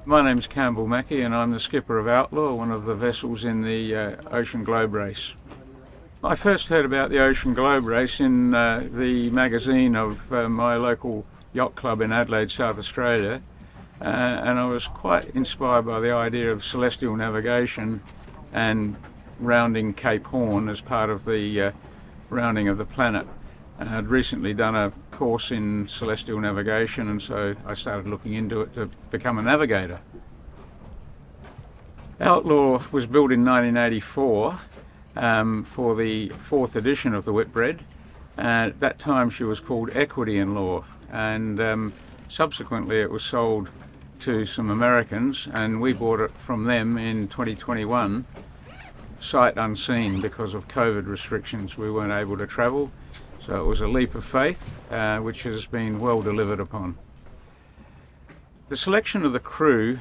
My name's Campbell Mackie and I'm the skipper of Outlaw, one of the vessels in the Ocean Globe race. I first heard about the Ocean Globe race in the magazine of my local yacht club in Adelaide, South Australia, and I was quite inspired by the idea of celestial navigation and rounding Cape Horn as part of the rounding of the planet. I'd recently done a course in celestial navigation, and so I started looking into it to become a navigator. Outlaw was built in 1984 for the fourth edition of the Whitbread. At that time she was called Equity in Law, and subsequently it was sold to some Americans, and we bought it from them in 2021, sight unseen. Because of COVID restrictions we weren't able to travel. So it was a leap of faith, which has been well delivered upon. The selection of the crew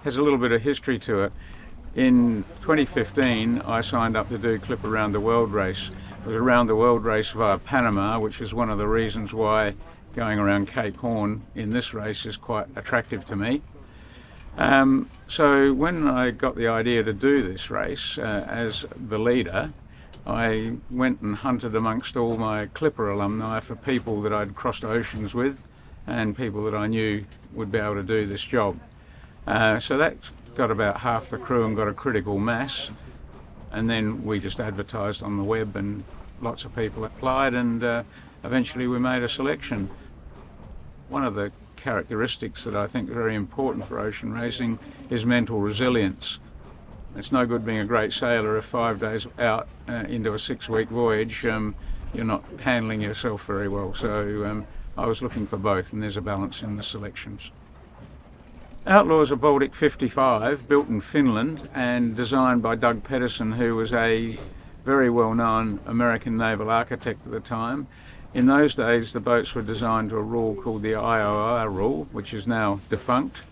has a little bit of history to it. In 2015, I signed up to do Clip Around the World race. It was a round the world race via Panama, which is one of the reasons why going around Cape Horn in this race is quite attractive to me. So when I got the idea to do this race as the leader, I went and hunted amongst all my Clipper alumni for people that I'd crossed oceans with and people that I knew would be able to do this job. So that got about half the crew and got a critical mass, and then we just advertised on the web and lots of people applied, and eventually we made a selection. One of the characteristics that I think are very important for ocean racing is mental resilience. It's no good being a great sailor if 5 days out into a 6-week voyage you're not handling yourself very well. So I was looking for both, and there's a balance in the selections. Outlaw is a Baltic 55 built in Finland and designed by Doug Pedersen, who was a very well-known American naval architect at the time. In those days the boats were designed to a rule called the IOR rule, which is now defunct,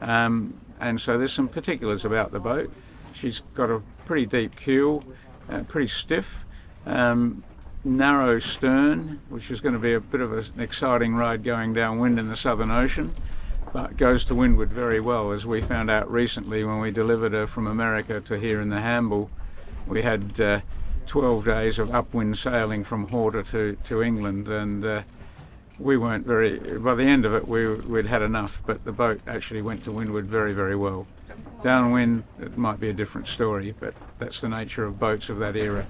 and so there's some particulars about the boat. She's got a pretty deep keel, pretty stiff, narrow stern, which is going to be a bit of an exciting ride going downwind in the Southern Ocean, but goes to windward very well, as we found out recently when we delivered her from America to here in the Hamble. We had 12 days of upwind sailing from Horta to England, and we weren't by the end of it we'd had enough, but the boat actually went to windward very, very well. Downwind, it might be a different story, but that's the nature of boats of that era.